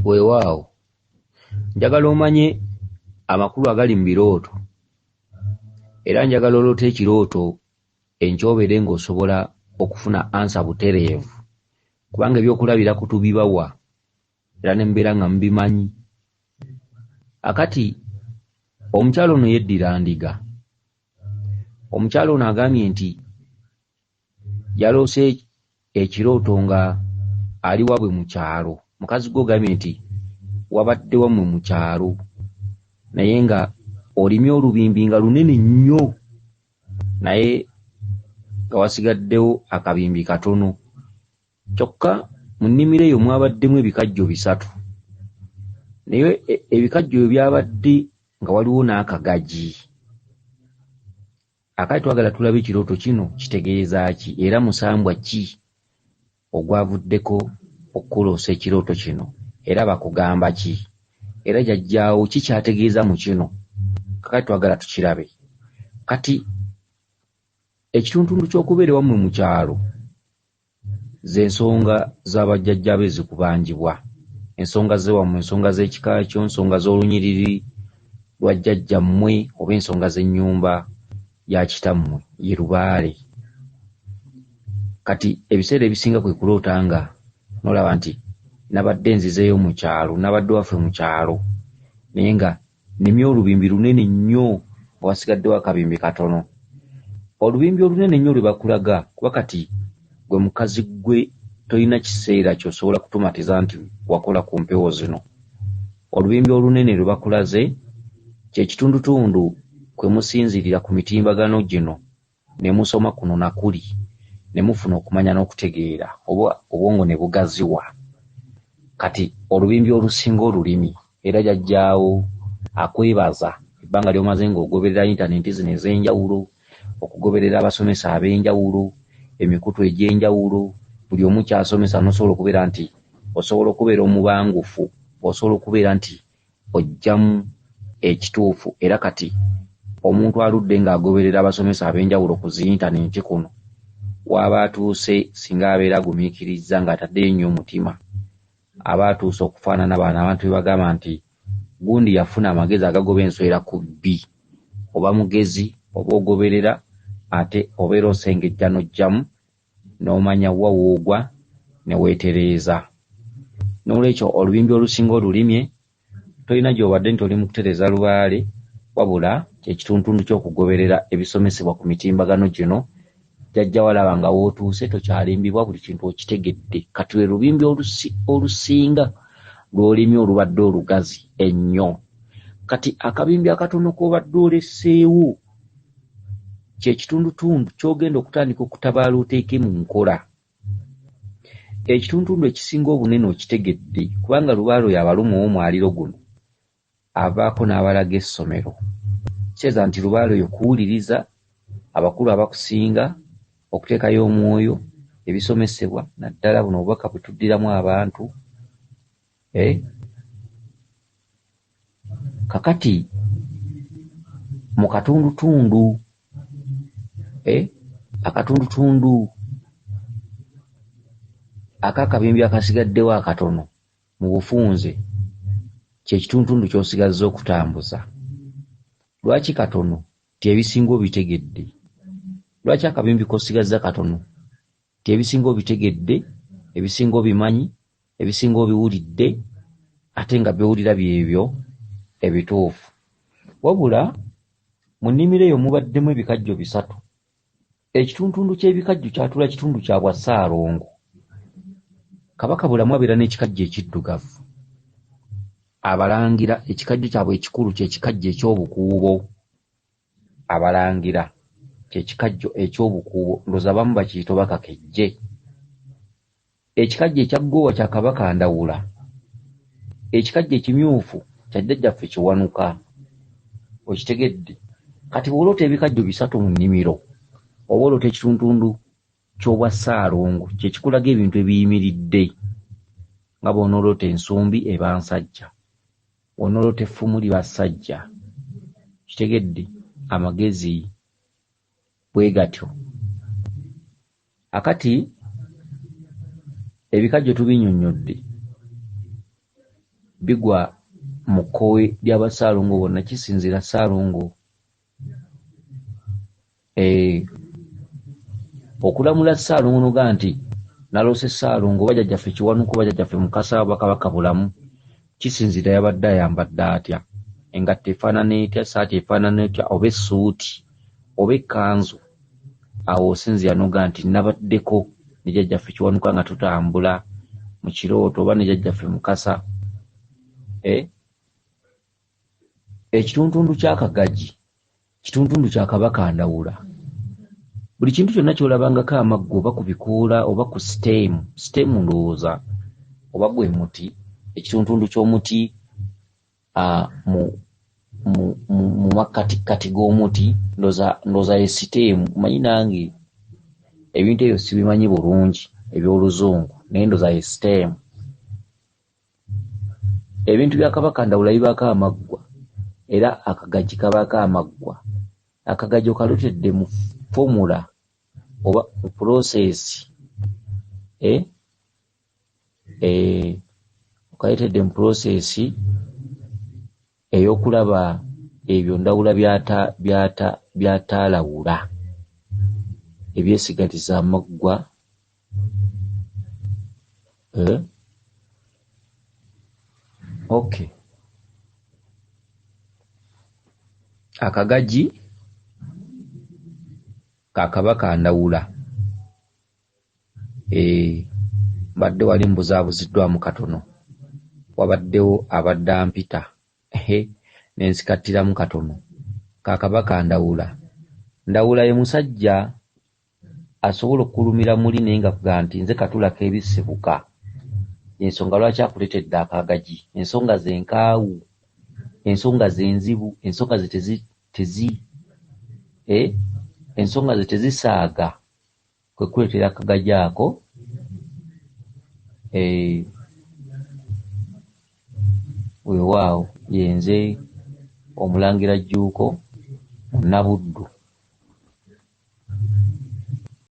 Weewaawo njagala omanye amakulu agali mu birooto era njagala oloote ekirooto enkyobere ng'osobola okufuna ansa butereevu kubanga ebyokulabirako tubibawa era ne mubeera nga mubimanyi. Akati omukyalo ono yeddira ndiga. Omukyalo ono agambye nti yaloose ekirooto nga ali wabwe mu kyalo. Mukazi gwe ogambye nti wabadde wammwe mu kyalo naye nga olimye olubimbi nga lunene nnyo naye nga wasigaddewo akabimbi katono. Kyokka mu nnimiro eyo mwabaddemu ebikajjo 3 naye ebikajjo ebyo byabadde nga waliwo n'akagagi. Akati twagala tulabe ekirooto kino kitegeeza ki era musambwa ki ogwavuddeko okukoloosa ekirooto kino era bakugamba ki era jjajjaawo ki kyategeeza mu kino. Kakati twagala tukirabe. Kati ekituntundu ky'okubeera wammwe mu kyalo z'ensonga z'abajjajjaabe ezikubanjibwa. Ensonga z'ewammwe, ensonga z'ekika kyo, ensonga z'olunyiriri lwa jjajjammwe oba ensonga z'ennyumba ya kitammwe ye lubaale. Kati ebiseera ebisinga kwe kuloota nga n'olaba nti nabadde nzizeeyo mu kyalo, nabadde waffe mu kyalo naye nga nnimye olubimbi lunene nnyo nga wasigaddewo akabimbi katono. Olubimbi olunene nnyo lwe bakulaga kuba kati gwe mukazi gwe tolina kiseera ky'osobola kutumatiza nti wakola ku mpewo zino. Olubimbi olunene lwe bakulaze kye kitundutundu kwe musinzirira ku mitimbagano gino ne musoma kuno na kuli ne mufuna okumanya n'okutegeera obwongo ne bugaziwa. Kati olubimbi olusinga olulimi era jjajjaawo akwebaza ebbanga ly'omaze ng'ogoberera intaneti zino ez'enjawulo, okugoberera abasomesa ab'enjawulo, emikutu egy'enjawulo, buli omu kyasomesa n'osobola okubeera nti osobola okubeera omubangufu, osobola okubeera nti ojjamu ekituufu. Era kati omuntu aludde ng'agoberera abasomesa ab'enjawulo ku zi intaneti kuno waba atuuse singa abeera agumiikirizza ng'ataddeyo nnyo omutima aba atuuse okufaanana bano abantu be bagamba nti gundi yafuna amagezi agagoba enswera ku bbi. Oba mugezi oba ogoberera ate obeera osengejja n'ojjamu n'omanya wa woogwa ne weetereeza. N'olwekyo olubimbi olusinga olulimye tolina gy'obadde nti oli mu kutereeza lubaale wabula kyekituntundu ky'okugoberera ebisomesebwa ku mitimbagano gino. Jjajja walaba nga wootuuse tokyalimbibwa, buli kintu okitegedde. Kati lwe lubimbi olusinga lw'olimye olubadde olugazi ennyo. Kati akabimbi akatono k'obadde olesseewo kye kitundutundu ky'ogenda okutandika okutabaala oteeke mu nkola. Ekitundutundu ekisinga obunene okitegedde kubanga lubaale oyo abaluma ow'omwaliro guno avaako n'abalaga essomero. Kitegeeza nti lubaale oyo kuwuliriza abakulu abakusinga, okuteekayo omwoyo ebisomesebwa naddala buno obubaka bwe tuddiramu abantu. Kakati mu katundutundu akatundutundu ak'akabimbi akasigaddewo akatono mu bufunze kye kitundutundu ky'osigazza okutambuza. Lwaki katono? Ti ebisinga obitegedde. Lwaki akabimbi k'osigazza katono? Ti ebisinga obitegedde, ebisinga obimanyi, ebisinga obiwulidde ate nga byowulira byebyo ebituufu. Wabula mu nnimiro eyo mubaddemu ebikajjo 3. Ekitundutundu ky'ebikajjo kyatula kitundu kya Bwassaalongo. Kabaka bulamu abeera n'ekikajjo ekiddugavu. Abalangira ekikajjo kyabwe ekikulu kye kikajjo eky'obukuubo. Abalangira kye kikajjo eky'obukuubo, ndowooza abamu bakiyita bakakejje. Ekikajjo ekya ggoowa kya Kabaka Ndawula. Ekikajjo ekimyufu kya jjajjaffe Kiwanuka. Okitegedde? Kati bw'oloota ebikajjo 3 mu nnimiro oba oloota ekitundutundu ky'Obwassaalongo kye kikulaga ebintu ebiyimiridde nga bw'onooloota ensumbi eba nsajja, bw'onooloota effumu liba ssajja. Kitegedde? Amagezi bwe gatyo. Akati ebikajjo tubinnyonnyodde bigwa mu kkowe ly'Abasaalongo bonna, kisinzira Ssaalongo. Okulamula Ssaalongo noga nti naloose Ssaalongo bajjajjaffe Kiwanuka bajjajjaffe Mukasa Bakabaka bulamu, kisinzira yabadde ayambadde atya, engatto efaanana etya, saati efaanana etya, oba essuuti oba ekkanzu. Awo osinzira noga nti nabaddeko ne jjajjaffe Kiwanuka nga tutambula mu kirooto oba ne jjajjaffe Mukasa. Ekituntundu ky'akagagi kituntundu kya Kabaka Ndawula. Buli kintu kyonna ky'olabangako amaggo oba ku bikoola oba ku siteemu ndowooza oba gwe muti, ekituntundu ky'omuti mu makkatikkati g'omuti ndowooza ye siteemu. Manyi nange ebintu ebyo sibimanyi bulungi eby'Oluzungu naye ndowooza ye siteemu. Ebintu bya Kabaka Ndawula bibaako amaggwa era akagagi kabaako amaggwa. Akagagi okalutedde mu fomula oba mu pulosesi okaleetedde mu pulosesi ey'okulaba ebyo Ndawula by'ataalawula ebyesigaliza amaggwa. Okay. Akagagi ka Kabaka Ndawula. Mbadde wali mbuzaabuziddwamu katono, wabaddewo abadde ampita n'ensikattiramu katono. Ka Kabaka Ndawula. Ndawula ye musajja asobola okukulumira muli naye nga kugaa nti nze katulako ebisibuka. Ensonga lwaki akuleetedde akagagi, ensonga ze nkaawu, ensonga ze nzibu, ensonga ze ensonga ze tezisaaga, kwe kuleetera akagagi ako. Weewaawo ye nze Omulangira jjuuko Munabuddu.